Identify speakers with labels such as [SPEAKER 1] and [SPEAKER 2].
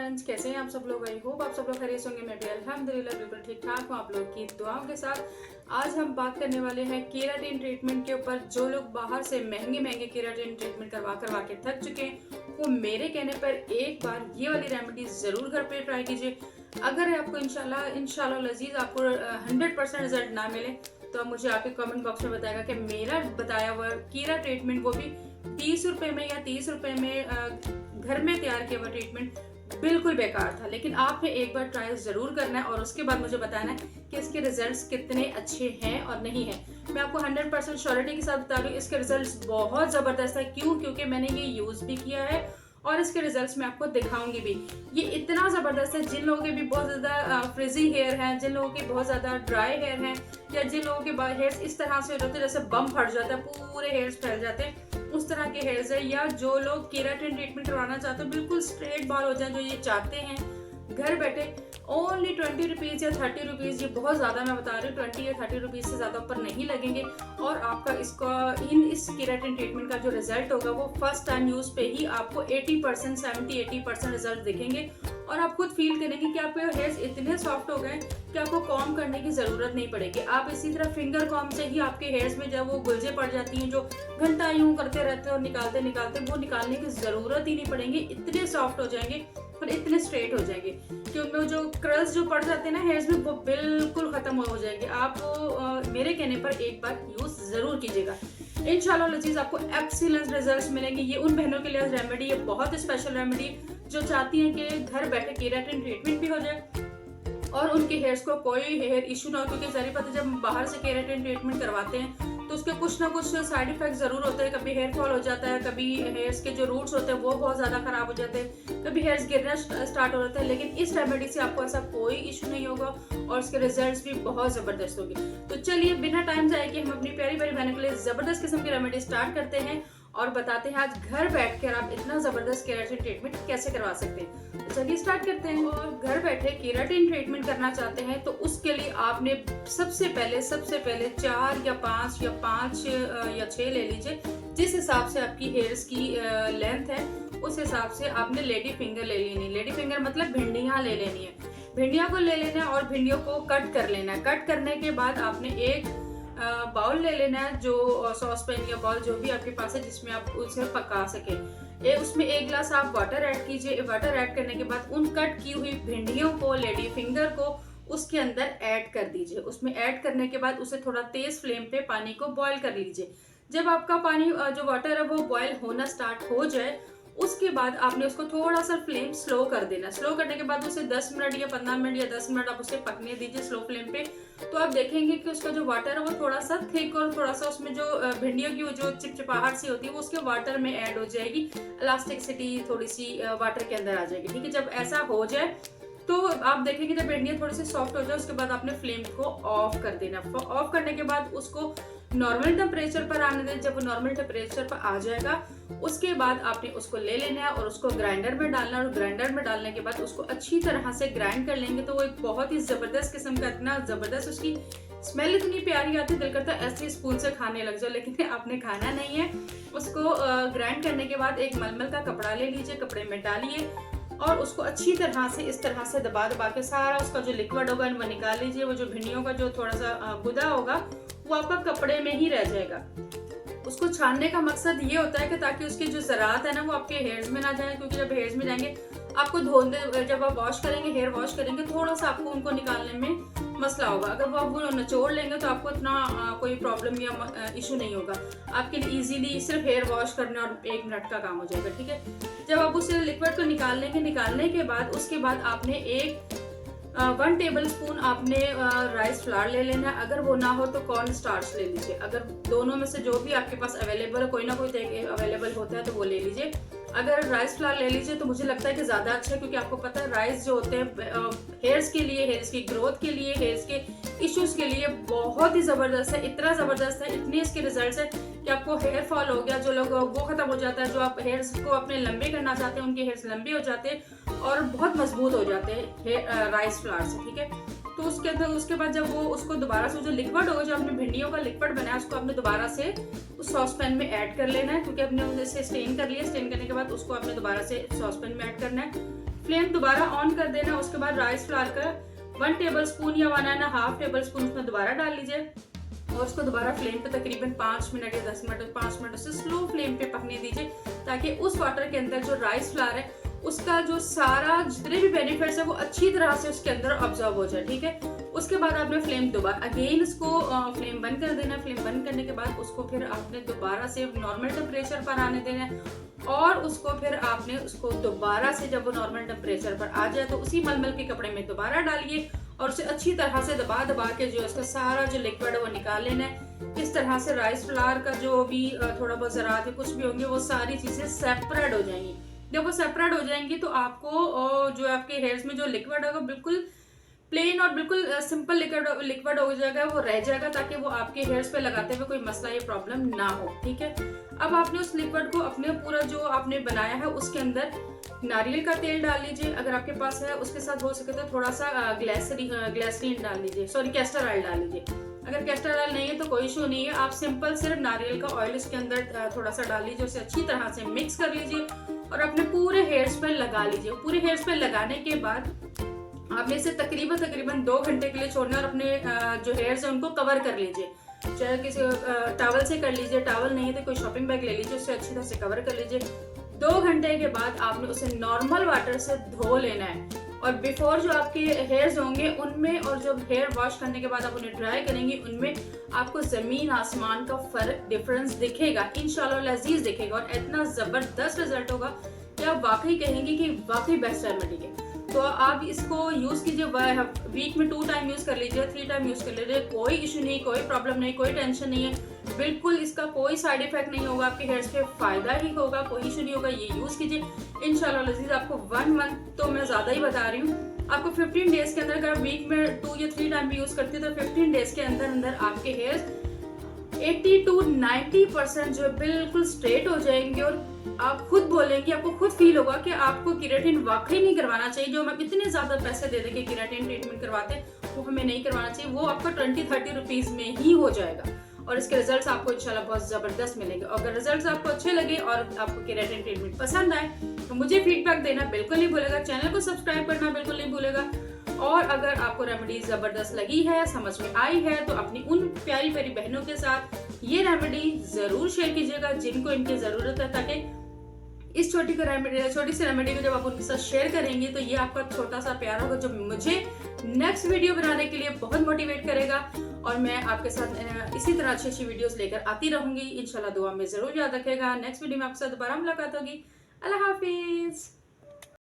[SPEAKER 1] Friends, कैसे हैं आप सब लोग। आई होप आप सब लोग खैरियत होंगे। मैं भी अल्हम्दुलिल्लाह बिल्कुल ठीक ठाक हूँ आप लोग की दुआओं के साथ। आज हम बात करने वाले हैं केराटिन ट्रीटमेंट के ऊपर। जो लोग बाहर से महंगे महंगे केराटिन ट्रीटमेंट करवा के थक चुके हैं, वो मेरे कहने पर एक बार ये वाली रेमेडी ज़रूर घर पे ट्राई कीजिए। अगर आपको इंशाल्लाह लजीज आपको 100% रिजल्ट ना मिले तो आप मुझे आपके कमेंट बॉक्स में बताएगा कि मेरा बताया हुआ कीरा ट्रीटमेंट, वो भी 30 रुपए में या 30 रुपए में घर में तैयार किया हुआ ट्रीटमेंट बिल्कुल बेकार था। लेकिन आपने एक बार ट्राई जरूर करना है और उसके बाद मुझे बताना है कि इसके रिजल्ट्स कितने अच्छे हैं और नहीं है। मैं आपको 100% श्योरिटी के साथ बता रही हूँ, इसके रिजल्ट्स बहुत जबरदस्त है। क्यों? क्योंकि मैंने ये यूज भी किया है और इसके रिजल्ट्स मैं आपको दिखाऊंगी भी। ये इतना ज़बरदस्त है, जिन लोगों के भी बहुत ज़्यादा फ्रिजी हेयर हैं, जिन लोगों के बहुत ज़्यादा ड्राई हेयर हैं, या जिन लोगों के हेयर्स इस तरह से हो जाते हैं जैसे बम फट जाता है, पूरे हेयर्स फैल जाते हैं, उस तरह के हेयर्स है, या जो लोग केराटिन ट्रीटमेंट करवाना चाहते हैं बिल्कुल स्ट्रेट बाल हो जाए, जो ये चाहते हैं घर बैठे, ओनली 20 रुपीज़ या 30 रुपीज़, ये बहुत ज़्यादा मैं बता रही हूँ, 20 या 30 रुपीज़ से ज़्यादा ऊपर नहीं लगेंगे। और आपका इस केराटिन ट्रीटमेंट का जो रिजल्ट होगा वो फर्स्ट टाइम यूज़ पे ही आपको 80% 70-80% रिजल्ट दिखेंगे। और आप खुद फील करेंगे कि आपके हेयर्स इतने सॉफ्ट हो गए कि आपको कॉम करने की ज़रूरत नहीं पड़ेगी। आप इसी तरह फिंगर कॉम से ही आपके हेयर्स में जब वो गुलजे पड़ जाती हैं, जो घंटा यूँ करते रहते हैं और निकालते निकालते, वो निकालने की ज़रूरत ही नहीं पड़ेगी। इतने सॉफ्ट हो जाएंगे और इतने स्ट्रेट हो जाएंगे कि उनमें जो कर्ल्स जो पड़ जाते हैं ना हेयर्स में, वो बिल्कुल खत्म हो जाएंगे। आप मेरे कहने पर एक बार यूज जरूर कीजिएगा। इंशाल्लाह लजीज आपको एक्सीलेंट रिजल्ट्स मिलेंगे। ये उन बहनों के लिए रेमेडी, ये बहुत स्पेशल रेमेडी जो चाहती हैं कि घर बैठे केराटिन ट्रीटमेंट भी हो जाए और उनके हेयर्स को कोई हेयर इशू ना हो। क्योंकि जरूर पता, जब बाहर से केराटिन ट्रीटमेंट करवाते हैं तो उसके कुछ ना कुछ साइड इफेक्ट जरूर होते हैं। कभी हेयर फॉल हो जाता है, कभी हेयर्स के जो रूट्स होते हैं वो बहुत ज्यादा खराब हो जाते हैं, कभी हेयर्स गिरना स्टार्ट हो जाता है। लेकिन इस रेमेडी से आपको ऐसा कोई इशू नहीं होगा और उसके रिजल्ट्स भी बहुत जबरदस्त होंगे। तो चलिए बिना टाइम जाए कि हम अपनी प्यारी प्यारी बहनों के लिए जबरदस्त किस्म की रेमेडी स्टार्ट करते हैं और बताते हैं आज घर बैठकर आप इतना जबरदस्त केराटिन ट्रीटमेंट कैसे करवा सकते हैं। तो चलिए स्टार्ट करते हैं। और घर बैठे केराटिन ट्रीटमेंट करना चाहते हैं तो उसके लिए आपने सबसे पहले 4 या 5 या 6 ले लीजिए। जिस हिसाब से आपकी हेयर्स की लेंथ है उस हिसाब से आपने लेडी फिंगर ले लेनी। लेडी फिंगर मतलब भिंडियां ले लेनी है। भिंडियां को ले लेना है और भिंडियों को कट कर लेना है। कट करने के बाद आपने एक बाउल ले लेना है, जो सॉस पैन या बाउल जो भी आपके पास है जिसमें आप उसे पका सके। उसमें 1 गिलास आप वाटर ऐड कीजिए। वाटर ऐड करने के बाद उन कट की हुई भिंडियों को, लेडी फिंगर को उसके अंदर ऐड कर दीजिए। उसमें ऐड करने के बाद उसे थोड़ा तेज फ्लेम पे पानी को बॉईल कर लीजिए। जब आपका पानी जो वाटर है वो बॉईल होना स्टार्ट हो जाए, उसके बाद आपने उसको थोड़ा सा फ्लेम स्लो कर देना। स्लो करने के बाद उसे 10 मिनट या 15 मिनट या 10 मिनट आप उसे पकने दीजिए स्लो फ्लेम पे। तो आप देखेंगे कि उसका जो वाटर है वो थोड़ा सा थिक और थोड़ा सा उसमें जो भिंडियों की जो चिपचिपाहट सी होती है वो उसके वाटर में ऐड हो जाएगी। इलास्टिसिटी थोड़ी सी वाटर के अंदर आ जाएगी। ठीक है, जब ऐसा हो जाए तो आप देखेंगे जब भिंडियाँ थोड़ी सी सॉफ्ट हो जाए उसके बाद आपने फ्लेम को ऑफ कर देना। ऑफ करने के बाद उसको नॉर्मल टेम्परेचर पर आने दें। जब वो नॉर्मल टेम्परेचर पर आ जाएगा उसके बाद आपने उसको ले लेना है और उसको ग्राइंडर में डालना है। और ग्राइंडर में डालने के बाद उसको अच्छी तरह से ग्राइंड कर लेंगे तो वो एक बहुत ही जबरदस्त किस्म का, इतना जबरदस्त उसकी स्मेल इतनी प्यारी आती है, दिल करता है ऐसे स्पून से खाने लग जाओ। लेकिन आपने खाना नहीं है। उसको ग्राइंड करने के बाद एक मलमल का कपड़ा ले लीजिए, कपड़े में डालिए और उसको अच्छी तरह से इस तरह से दबा के सारा उसका जो लिक्विड होगा वो निकाल लीजिए। वो जो भिंडियों का जो थोड़ा सा गुदा होगा वो आपका कपड़े में ही रह जाएगा। उसको छानने का मकसद ये होता है कि ताकि उसकी जो ज़रात है ना वो आपके हेयर्स में ना जाए। क्योंकि जब हेयर्स में जाएंगे आपको धोने, जब आप वॉश करेंगे, हेयर वॉश करेंगे, थोड़ा सा आपको उनको निकालने में मसला होगा। अगर वो आप वो निचोड़ लेंगे तो आपको इतना कोई प्रॉब्लम या इशू नहीं होगा। आपके लिए इजीली सिर्फ हेयर वॉश करना और 1 मिनट का काम हो जाएगा। ठीक है, जब आप उस लिक्विड को निकाल लेंगे, निकालने के बाद उसके बाद आपने 1 टेबल स्पून आपने राइस फ्लावर ले लेना। अगर वो ना हो तो कॉर्न स्टार्च ले लीजिए। अगर दोनों में से जो भी आपके पास अवेलेबल है, कोई ना कोई अवेलेबल होता है तो वो ले लीजिए। अगर राइस फ्लावर ले लीजिए तो मुझे लगता है कि ज़्यादा अच्छा है। क्योंकि आपको पता है राइस जो होते हैं हेयर्स के लिए, हेयर्स की ग्रोथ के लिए, हेयर्स के इश्यूज के लिए बहुत ही ज़बरदस्त है। इतना ज़बरदस्त है, इतने इसके रिजल्ट है कि आपको हेयर फॉल हो गया, जो लोग वो ख़त्म हो जाता है। जो आप हेयर्स को अपने लंबे करना चाहते हैं उनके हेयर्स लंबे हो जाते हैं और बहुत मजबूत हो जाते हैं राइस फ्लावर से। ठीक है, तो उसके बाद जब वो उसको दोबारा से जो लिक्विड होगा, जो आपने भिंडियों का लिक्विड बनाया, उसको आपने दोबारा से उस सॉस पैन में ऐड कर लेना है। क्योंकि आपने उसे स्टेन कर लिया। स्टेन करने के बाद उसको आपने दोबारा से सॉस पैन में ऐड करना है। फ्लेम दोबारा ऑन कर देना। उसके बाद राइस फ्लावर का 1 टेबल स्पून या 1.5 टेबल स्पून उसमें दोबारा डाल लीजिए और उसको दोबारा फ्लेम पे तकरीबन 5 मिनट या 10 मिनट 5 मिनट से स्लो फ्लेम पे पकने दीजिए, ताकि उस वाटर के अंदर जो राइस फ्लावर है उसका जो सारा जितने भी बेनिफिट्स है वो अच्छी तरह से उसके अंदर ऑब्जर्व हो जाए। ठीक है, उसके बाद आपने फ्लेम दोबारा अगेन उसको फ्लेम बंद कर देना। फ्लेम बंद करने के बाद उसको फिर आपने दोबारा से नॉर्मल टेम्परेचर पर आने देना है और उसको फिर आपने उसको दोबारा से जब वो नॉर्मल टेम्परेचर पर आ जाए तो उसी मलमल के कपड़े में दोबारा डालिए और उसे अच्छी तरह से दबा दबा के जो उसका सारा जो लिक्विड है वो निकाल लेना है। इस तरह से राइस फ्लावर का जो भी थोड़ा बहुत ज़रात है कुछ भी होंगे वो सारी चीज़ें सेपरेट हो जाएंगी। जब वो सेपरेट हो जाएंगी तो आपको जो आपके हेयर्स में जो लिक्विड होगा बिल्कुल प्लेन और बिल्कुल सिंपल लिक्विड हो जाएगा, वो रह जाएगा, ताकि वो आपके हेयर्स पे लगाते हुए कोई मसला या प्रॉब्लम ना हो। ठीक है, अब आपने उस लिक्विड को अपने पूरा जो आपने बनाया है उसके अंदर नारियल का तेल डाल लीजिए अगर आपके पास है, उसके साथ हो सके तो थोड़ा सा ग्लिसरीन डाल लीजिए, सॉरी कैस्टर ऑयल डाल लीजिए। अगर कैस्टर ऑयल नहीं है तो कोई इशू नहीं है, आप सिंपल सिर्फ नारियल का ऑयल इसके अंदर थोड़ा सा डाल लीजिए, उसे अच्छी तरह से मिक्स कर लीजिए और अपने पूरे हेयर्स पर लगा लीजिए। पूरे हेयर्स पर लगाने के बाद आपने इसे तकरीबन 2 घंटे के लिए छोड़ना है और अपने जो हेयर्स है उनको कवर कर लीजिए, चाहे किसी टॉवल से कर लीजिए, टॉवल नहीं है तो कोई शॉपिंग बैग ले लीजिए, उससे अच्छी तरह से कवर कर लीजिए। 2 घंटे के बाद आपने उसे नॉर्मल वाटर से धो लेना है और बिफोर जो आपके हेयर्स होंगे उनमें और जब हेयर वॉश करने के बाद आप उन्हें ड्राई करेंगे उनमें आपको जमीन आसमान का फर्क डिफरेंस दिखेगा, इंशाल्लाह लजीज दिखेगा और इतना जबरदस्त रिजल्ट होगा कि आप वाकई कहेंगे कि वाकई बेस्ट रेमेडी है। तो आप इसको यूज कीजिए, वीक में 2 टाइम यूज कर लीजिए, 3 टाइम यूज कर लीजिए, कोई इशू नहीं, कोई प्रॉब्लम नहीं, कोई टेंशन नहीं है, बिल्कुल इसका कोई साइड इफेक्ट नहीं होगा, आपके हेयर्स पे फायदा ही होगा, कोई इशू नहीं होगा। ये यूज कीजिए इंशाल्लाह लजीज। आपको 1 मंथ तो मैं ज्यादा ही बता रही हूँ, आपको 15 डेज के अंदर, अगर वीक में 2 या 3 टाइम भी यूज करती है तो 15 डेज के अंदर अंदर आपके हेयर्स 80 to 90% जो है बिल्कुल स्ट्रेट हो जाएंगे और आप खुद बोलेंगे, आपको खुद फील होगा कि आपको केराटिन वाकई नहीं करवाना चाहिए। जो हम इतने ज्यादा पैसे दे के केराटिन ट्रीटमेंट करवाते हैं वो हमें नहीं करवाना चाहिए, वो आपको 20-30 रुपीज में ही हो जाएगा और इसके रिजल्ट्स आपको इंशाल्लाह बहुत जबरदस्त मिलेंगे। अगर रिजल्ट्स आपको अच्छे लगे और आपको केराटिन ट्रीटमेंट पसंद आए तो मुझे फीडबैक देना बिल्कुल नहीं भूलेगा, चैनल को सब्सक्राइब करना बिल्कुल नहीं भूलेगा और अगर आपको रेमेडी जबरदस्त लगी है, समझ में आई है तो अपनी उन प्यारी प्यारी बहनों के साथ ये रेमेडी जरूर शेयर कीजिएगा जिनको इनकी जरूरत है, ताकि इस छोटी सी रेमेडी को जब आप उनके साथ शेयर करेंगे तो ये आपका छोटा सा प्यार होगा जो मुझे नेक्स्ट वीडियो बनाने के लिए बहुत मोटिवेट करेगा और मैं आपके साथ इसी तरह अच्छी अच्छी वीडियोस लेकर आती रहूंगी। इंशाल्लाह दुआ में जरूर याद रखेगा। नेक्स्ट वीडियो में आपके साथ दोबारा मुलाकात होगी। अल्लाह हाफिज।